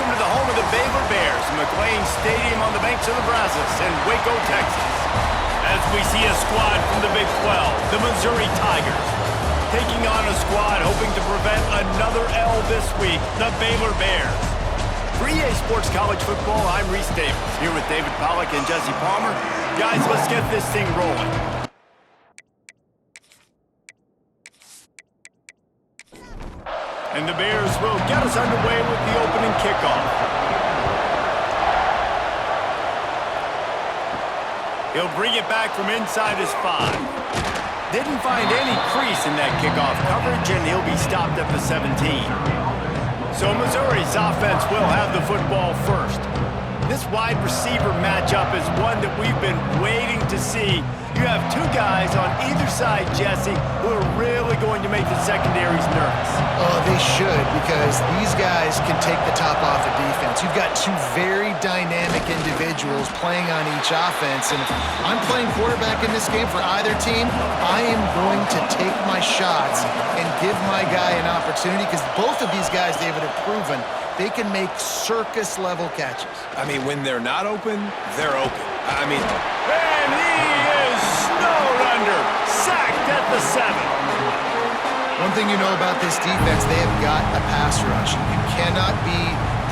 Welcome to the home of the Baylor Bears, McLean Stadium on the banks of the Brazos in Waco, Texas. As we see a squad from the Big 12, the Missouri Tigers, taking on a squad hoping to prevent another L this week, the Baylor Bears. For EA Sports College Football, I'm Reese Davis, here with David Pollack and Jesse Palmer. Guys, let's get this thing rolling. And the Bears will get us underway with the opening kickoff. He'll bring it back from inside his 5. Didn't find any crease in that kickoff coverage, and he'll be stopped at the 17. So Missouri's offense will have the football first. This wide receiver matchup is one that we've been waiting to see. You have two guys on either side, Jesse, who are really going to make the secondaries nervous. Oh, they should, because these guys can take the top off the defense. You've got two very dynamic individuals playing on each offense, and if I'm playing quarterback in this game for either team, I am going to take my shots and give my guy an opportunity, because both of these guys, David, have proven they can make circus-level catches. I mean, when they're not open, they're open. And he is snowed under, sacked at the 7. One thing you know about this defense, they have got a pass rush. You cannot be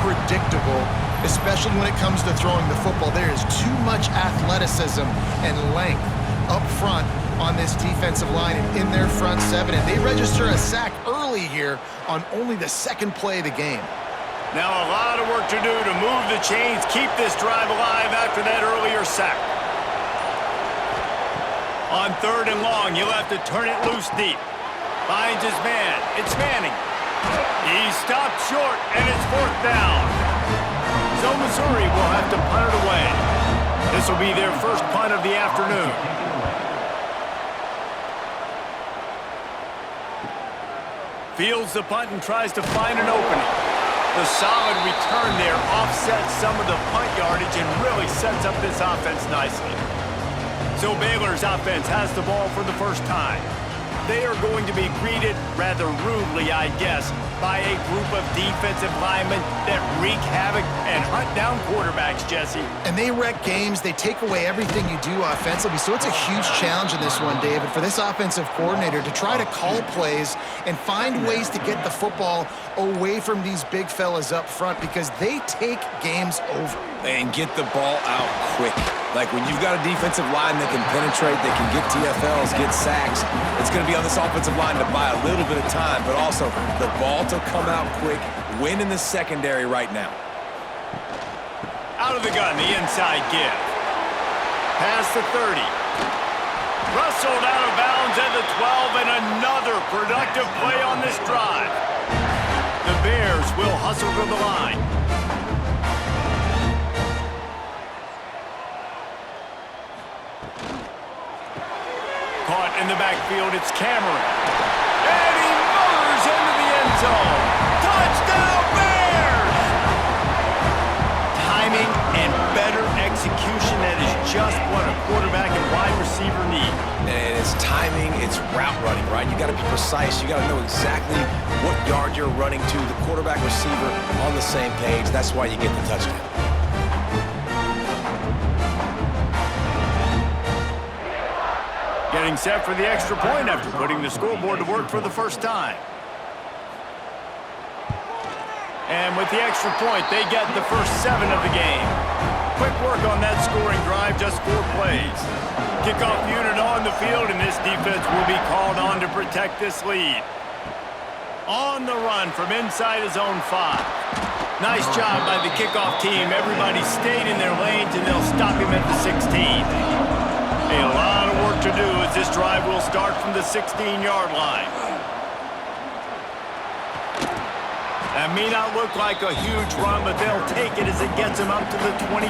predictable, especially when it comes to throwing the football. There is too much athleticism and length up front on this defensive line and in their front 7. And they register a sack early here on only the second play of the game. Now a lot of work to do to move the chains, keep this drive alive after that earlier sack. On 3rd and long, you'll have to turn it loose deep. Finds his man. It's Manning. He's stopped short, and it's 4th down. So Missouri will have to punt it away. This will be their first punt of the afternoon. Fields the punt and tries to find an opening. The solid return there offsets some of the punt yardage and really sets up this offense nicely. So Baylor's offense has the ball for the first time. They are going to be greeted rather rudely, I guess, by a group of defensive linemen that wreak havoc and hunt down quarterbacks, Jesse. And they wreck games. They take away everything you do offensively. So it's a huge challenge in this one, David, for this offensive coordinator to try to call plays and find ways to get the football away from these big fellas up front, because they take games over. And get the ball out quick. Like when you've got a defensive line that can penetrate, that can get TFLs, get sacks, it's going to be on this offensive line to buy a little bit of time, but also the ball to come out quick, win in the secondary right now. Out of the gun, the inside give. Past the 30. Rustled out of bounds at the 12, and another productive play on this drive. The Bears will hustle to the line. Caught in the backfield, it's Cameron. And he motors into the end zone. Touchdown, Bears! Timing and better execution, that is just what a quarterback and wide receiver need. And it's timing, it's route running, right? You got to be precise. You got to know exactly what yard you're running to. The quarterback receiver on the same page. That's why you get the touchdown. Getting set for the extra point after putting the scoreboard to work for the first time. And with the extra point, they get the first 7 of the game. Quick work on that scoring drive, just 4 plays. Kickoff unit on the field, and this defense will be called on to protect this lead. On the run from inside his own 5. Nice job by the kickoff team. Everybody stayed in their lanes, and they'll stop him at the 16. A lot of work to do as this drive will start from the 16-yard line. That may not look like a huge run, but they'll take it as it gets them up to the 24.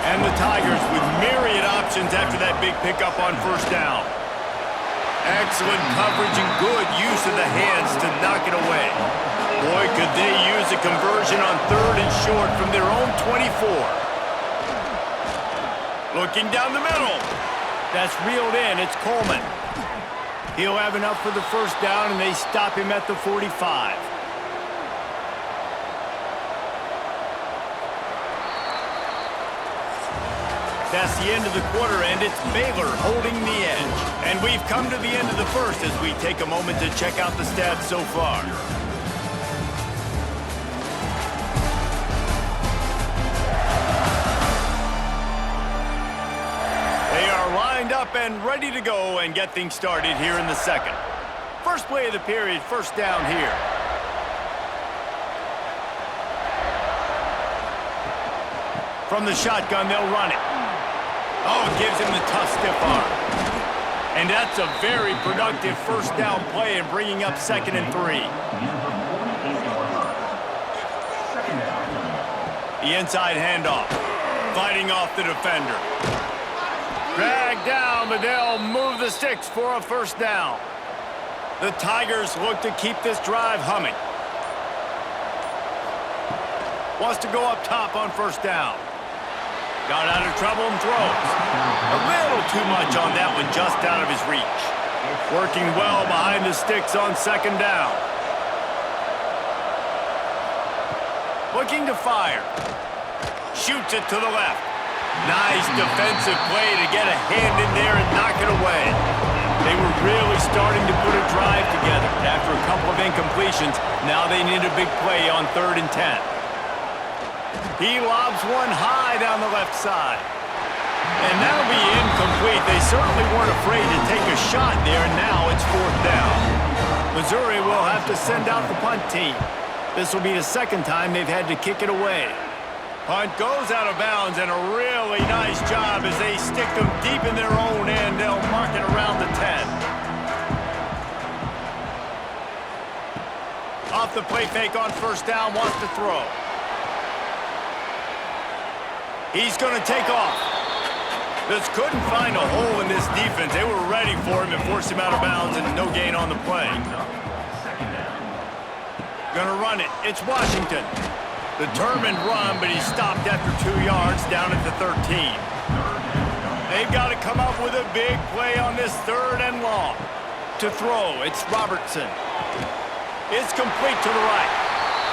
And the Tigers with myriad options after that big pickup on first down. Excellent coverage and good use of the hands to knock it away. Boy, could they use a conversion on 3rd and short from their own 24. Looking down the middle. That's reeled in. It's Coleman. He'll have enough for the first down, and they stop him at the 45. That's the end of the quarter, and it's Baylor holding the edge. And we've come to the end of the first as we take a moment to check out the stats so far. They are lined up and ready to go and get things started here in the second. First play of the period, first down here. From the shotgun, they'll run it. Oh, it gives him the tough, stiff arm. And that's a very productive first down play and bringing up 2nd and 3. The inside handoff. Fighting off the defender. Dragged down, but they'll move the sticks for a first down. The Tigers look to keep this drive humming. Wants to go up top on first down. Got out of trouble and throws. A little too much on that one, just out of his reach. Working well behind the sticks on 2nd down. Looking to fire. Shoots it to the left. Nice defensive play to get a hand in there and knock it away. They were really starting to put a drive together. After a couple of incompletions, now they need a big play on 3rd and 10. He lobs one high down the left side. And that'll be incomplete. They certainly weren't afraid to take a shot there, and now it's 4th down. Missouri will have to send out the punt team. This will be the 2nd time they've had to kick it away. Punt goes out of bounds, and a really nice job as they stick them deep in their own end. They'll mark it around the 10. Off the play fake on first down, wants to throw. He's going to take off. Just couldn't find a hole in this defense. They were ready for him and forced him out of bounds, and no gain on the play. Going to run it. It's Washington. Determined run, but he stopped after 2 yards down at the 13. They've got to come up with a big play on this 3rd and long. To throw, it's Robertson. It's complete to the right.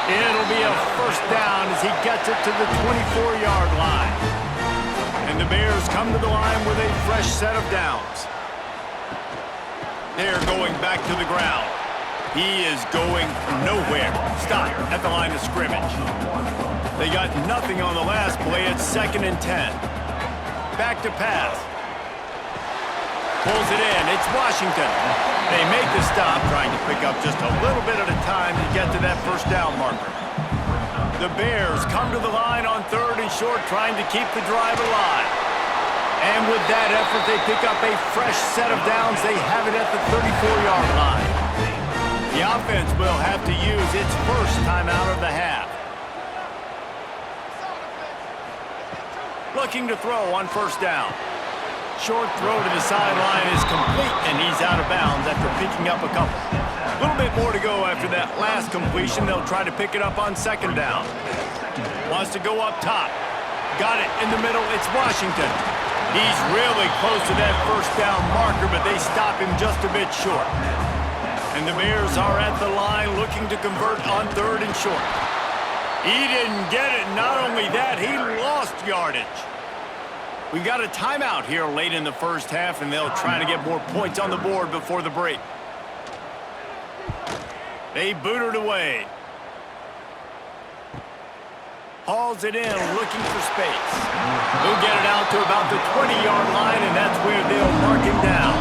It'll be a first down as he gets it to the 24-yard line. And the Bears come to the line with a fresh set of downs. They're going back to the ground. He is going nowhere. Stop at the line of scrimmage. They got nothing on the last play. It's 2nd and 10. Back to pass. Pulls it in. It's Washington. They make the stop, trying to pick up just a little bit at a time to get to that first down marker. The Bears come to the line on 3rd and short, trying to keep the drive alive. And with that effort, they pick up a fresh set of downs. They have it at the 34-yard line. The offense will have to use its first timeout of the half. Looking to throw on first down. Short throw to the sideline is complete, and he's out of bounds after picking up a couple. A little bit more to go after that last completion. They'll try to pick it up on 2nd down. Wants to go up top. Got it in the middle. It's Washington. He's really close to that first down marker, but they stop him just a bit short. And the Bears are at the line looking to convert on 3rd and short. He didn't get it. Not only that, he lost yardage. We've got a timeout here late in the first half, and they'll try to get more points on the board before the break. They boot it away. Hauls it in, looking for space. He'll get it out to about the 20-yard line, and that's where they'll mark him down.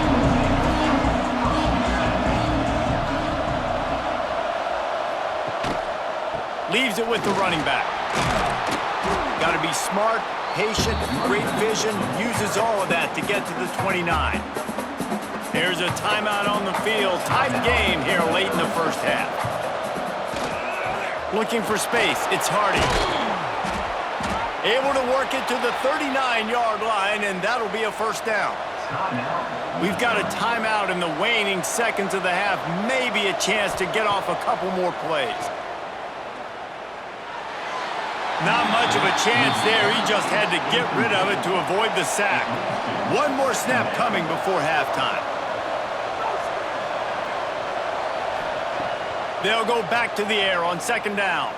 Leaves it with the running back. Got to be smart, patient, great vision, uses all of that to get to the 29. There's a timeout on the field. Tight game here late in the first half. Looking for space, it's Hardy. Able to work it to the 39-yard line, and that'll be a first down. We've got a timeout in the waning seconds of the half. Maybe a chance to get off a couple more plays. Not much of a chance there. He just had to get rid of it to avoid the sack. One more snap coming before halftime. They'll go back to the air on 2nd down.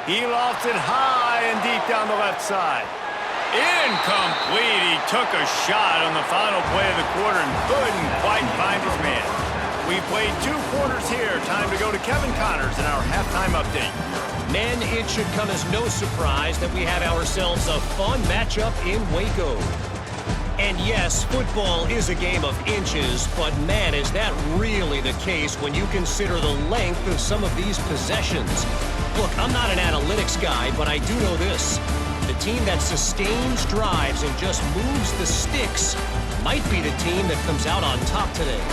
He lofts it high and deep down the left side. Incomplete. He took a shot on the final play of the quarter and couldn't quite find his man. We played 2 quarters here. Time to go to Kevin Connors in our halftime update. Men, it should come as no surprise that we have ourselves a fun matchup in Waco. And yes, football is a game of inches, but man, is that really the case when you consider the length of some of these possessions. Look, I'm not an analytics guy, but I do know this. The team that sustains drives and just moves the sticks might be the team that comes out on top today.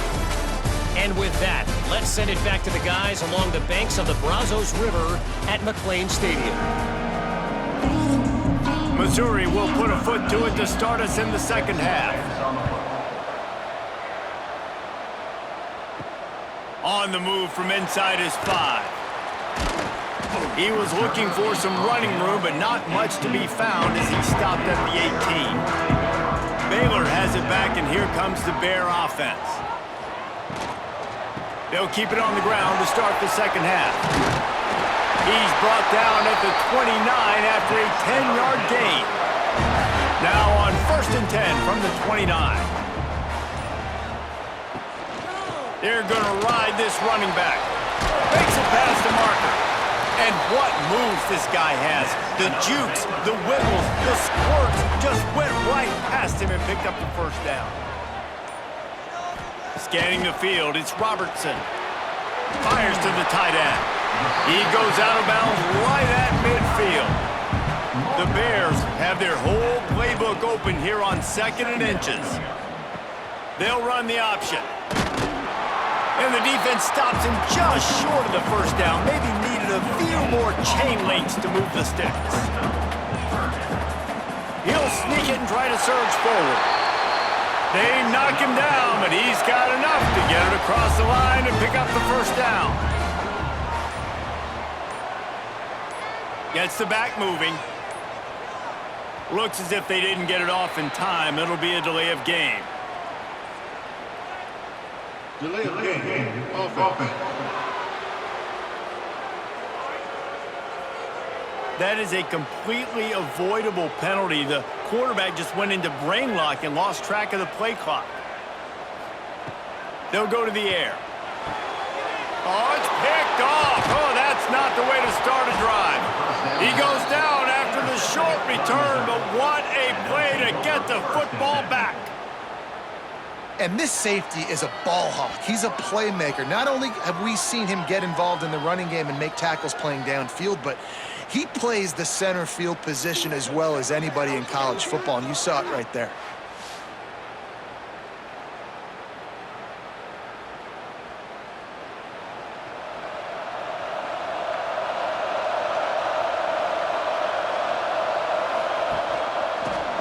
And with that, let's send it back to the guys along the banks of the Brazos River at McLean Stadium. Missouri will put a foot to it to start us in the second half. On the move from inside his 5. He was looking for some running room, but not much to be found as he stopped at the 18. Baylor has it back, and here comes the Bear offense. They'll keep it on the ground to start the second half. He's brought down at the 29 after a 10-yard gain. Now on 1st and 10 from the 29. They're going to ride this running back. Makes it past the marker. And what moves this guy has. The jukes, the wiggles, the squirts just went right past him and picked up the first down. Scanning the field, it's Robertson. Fires to the tight end. He goes out of bounds right at midfield. The Bears have their whole playbook open here on 2nd and inches. They'll run the option. And the defense stops him just short of the first down. Maybe needed a few more chain links to move the sticks. He'll sneak it and try to surge forward. They knock him down, but he's got enough to get it across the line and pick up the first down. Gets the back moving. Looks as if they didn't get it off in time. It'll be a delay of game. Delay of game. Offense. That is a completely avoidable penalty. The quarterback just went into brain lock and lost track of the play clock. They'll go to the air. Oh, it's picked off. Oh, that's not the way to start a drive. He goes down after the short return, but what a play to get the football back. And this safety is a ball hawk. He's a playmaker. Not only have we seen him get involved in the running game and make tackles playing downfield, but he plays the center field position as well as anybody in college football, and you saw it right there.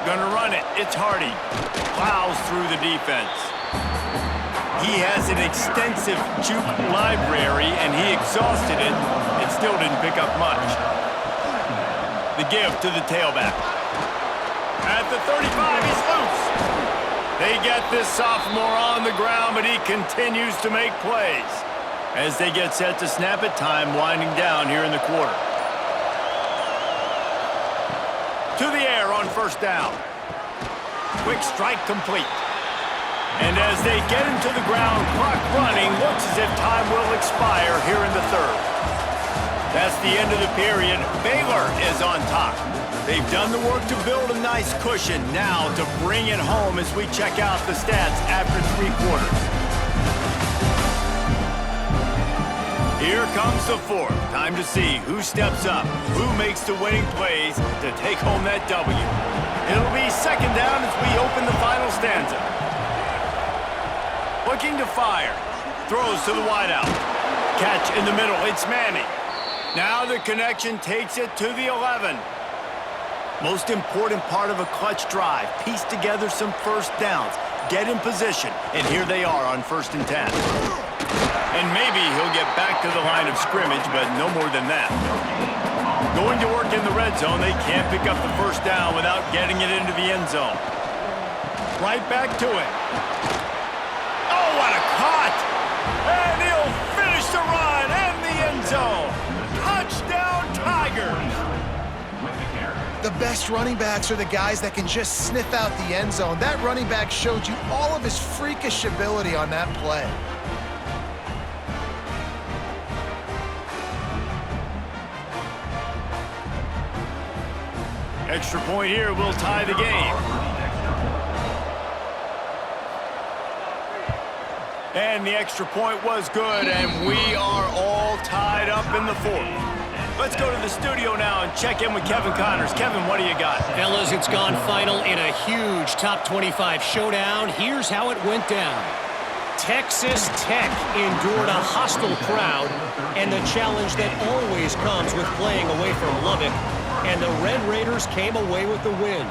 Gonna run it. It's Hardy. Plows through the defense. He has an extensive juke library, and he exhausted it and still didn't pick up much. The give to the tailback. At the 35, he's loose. They get this sophomore on the ground, but he continues to make plays. As they get set to snap it, time winding down here in the quarter. To the air on first down. Quick strike complete. And as they get him to the ground, clock running, looks as if time will expire here in the third. That's the end of the period. Baylor is on top. They've done the work to build a nice cushion. Now to bring it home as we check out the stats after 3 quarters. Here comes the fourth. Time to see who steps up, who makes the winning plays to take home that W. It'll be second down as we open the final stanza. Looking to fire. Throws to the wideout. Catch in the middle. It's Manning. Now the connection takes it to the 11. Most important part of a clutch drive. Piece together some first downs. Get in position. And here they are on 1st and 10. And maybe he'll get back to the line of scrimmage, but no more than that. Going to work in the red zone. They can't pick up the first down without getting it into the end zone. Right back to it. Oh, what a cut! And he'll finish the run and the end zone. Touchdown, Tigers! The best running backs are the guys that can just sniff out the end zone. That running back showed you all of his freakish ability on that play. Extra point here will tie the game. And the extra point was good, and we are all tied up in the fourth. Let's go to the studio now and check in with Kevin Connors. Kevin, what do you got? Fellas, it's gone final in a huge top 25 showdown. Here's how it went down. Texas Tech endured a hostile crowd and the challenge that always comes with playing away from Lubbock, and the Red Raiders came away with the win.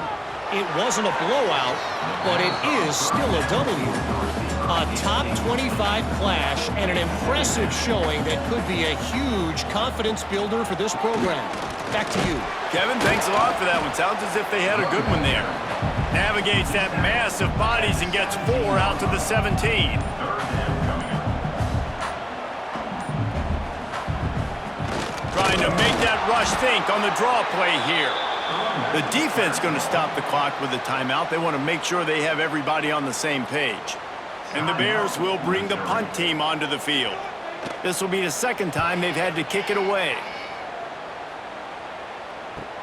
It wasn't a blowout, but it is still a W. A top 25 clash and an impressive showing that could be a huge confidence builder for this program. Back to you. Kevin, thanks a lot for that one. Sounds as if they had a good one there. Navigates that mass of bodies and gets 4 out to the 17. Trying to make that rush think on the draw play here. The defense going to stop the clock with a timeout. They want to make sure they have everybody on the same page. And the Bears will bring the punt team onto the field. This will be the second time they've had to kick it away.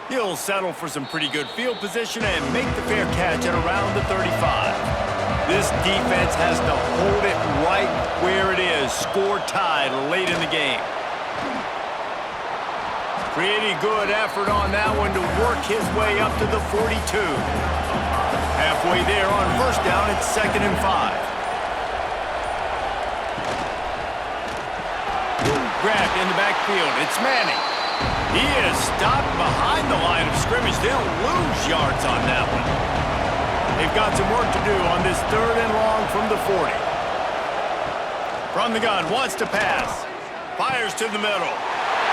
He'll settle for some pretty good field position and make the fair catch at around the 35. This defense has to hold it right where it is. Score tied late in the game. Pretty good effort on that one to work his way up to the 42. Halfway there on first down, it's 2nd and 5. Grabbed in the backfield. It's Manning. He is stopped behind the line of scrimmage. They'll lose yards on that one. They've got some work to do on this 3rd and long from the 40. From the gun, wants to pass. Fires to the middle.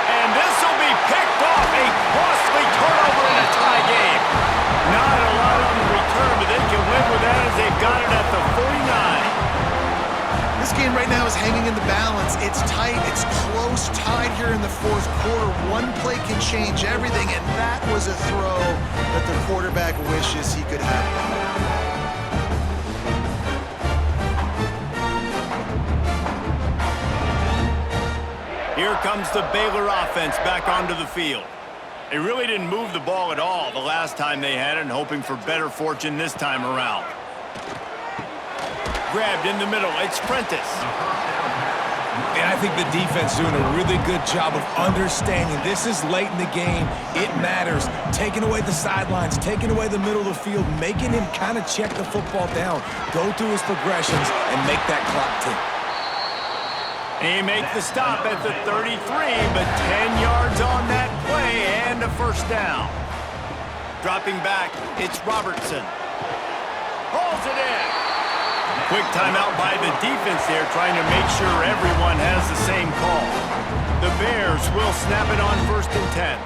And this will be picked off. A costly turnover in a tie game. Not a lot on the return, but they can live with that as they've got it at the 49. This game right now is hanging in the balance. It's tight, it's close, tied here in the 4th quarter. One play can change everything, and that was a throw that the quarterback wishes he could have. Here comes the Baylor offense back onto the field. They really didn't move the ball at all the last time they had it, and hoping for better fortune this time around. Grabbed in the middle. It's Prentice. And I think the defense is doing a really good job of understanding this is late in the game. It matters. Taking away the sidelines, taking away the middle of the field, making him kind of check the football down, go through his progressions, and make that clock tick. He makes the stop at the 33, but 10 yards on that play and a first down. Dropping back, it's Robertson. Pulls it in. Quick timeout by the defense there, trying to make sure everyone has the same call. The Bears will snap it on 1st and 10.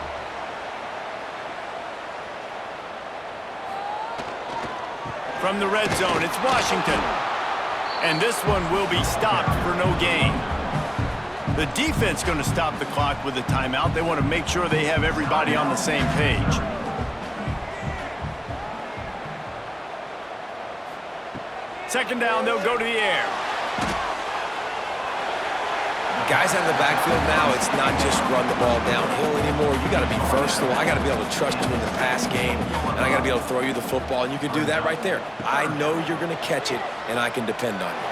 From the red zone, it's Washington. And this one will be stopped for no gain. The defense going to stop the clock with a timeout. They want to make sure they have everybody on the same page. Second down, they'll go to the air. Guys out of the backfield now, it's not just run the ball downhill anymore. You got to be versatile. I got to be able to trust you in the pass game, and I got to be able to throw you the football, and you can do that right there. I know you're going to catch it, and I can depend on you.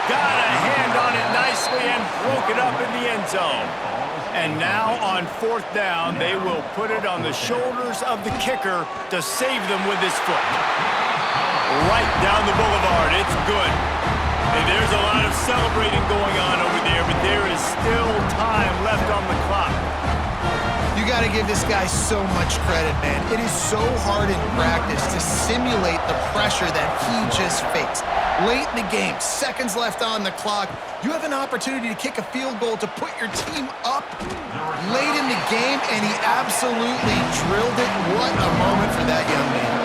Got a hand on it nicely and broke it up in the end zone. And now on 4th down, they will put it on the shoulders of the kicker to save them with his foot. Right down the boulevard. It's good. And there's a lot of celebrating going on over there, but there is still time left on the clock. You got to give this guy so much credit, man. It is so hard in practice to simulate the pressure that he just faced. Late in the game, seconds left on the clock, you have an opportunity to kick a field goal to put your team up late in the game, and he absolutely drilled it. What a moment for that young man.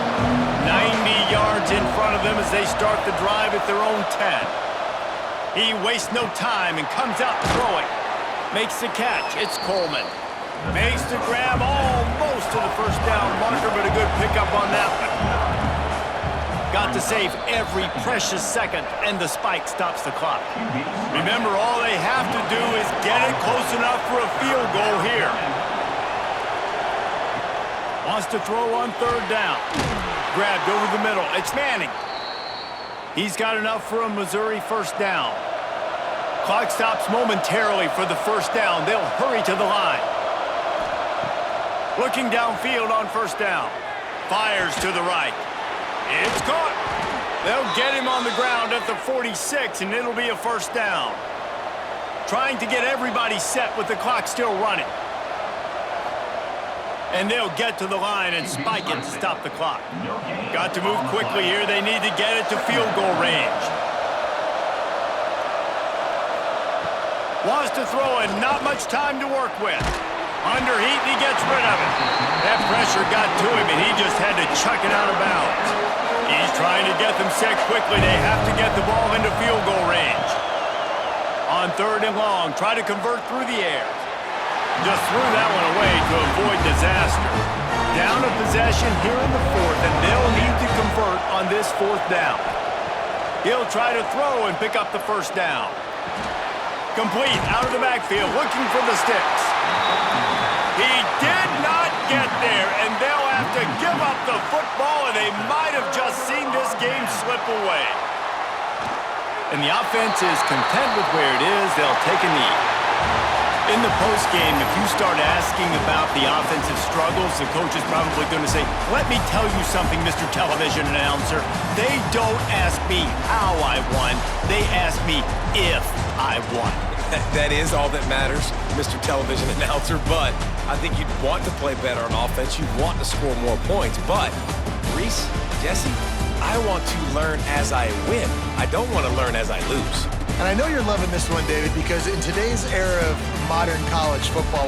90 yards in front of them as they start the drive at their own 10. He wastes no time and comes out throwing. Makes the catch. It's Coleman. Makes the grab almost to the first down marker, but a good pickup on that one. Got to save every precious second, and the spike stops the clock. Remember, all they have to do is get it close enough for a field goal here. Wants to throw on third down. Grabbed over the middle. It's Manning. He's got enough for a Missouri first down. Clock stops momentarily for the first down. They'll hurry to the line. Looking downfield on first down. Fires to the right. It's caught. They'll get him on the ground at the 46, and it'll be a first down. Trying to get everybody set with the clock still running. And they'll get to the line and spike it to stop the clock. Got to move quickly here. They need to get it to field goal range. Wants to throw and not much time to work with. Under heat, and he gets rid of it. That pressure got to him, and he just had to chuck it out of bounds. He's trying to get them set quickly. They have to get the ball into field goal range. On third and long, try to convert through the air. Just threw that one away to avoid disaster. Down a possession here in the fourth, and they'll need to convert on this fourth down. He'll try to throw and pick up the first down. Complete out of the backfield, looking for the sticks. He did not get there, and they'll have to give up the football, and they might have just seen this game slip away. And the offense is content with where it is. They'll take a knee. In the postgame, if you start asking about the offensive struggles, the coach is probably going to say, let me tell you something, Mr. Television Announcer. They don't ask me how I won. They ask me if I won. That is all that matters, Mr. Television Announcer, but I think you'd want to play better on offense. You'd want to score more points, but Reese, Jesse, I want to learn as I win. I don't want to learn as I lose. And I know you're loving this one, David, because in today's era of modern college football,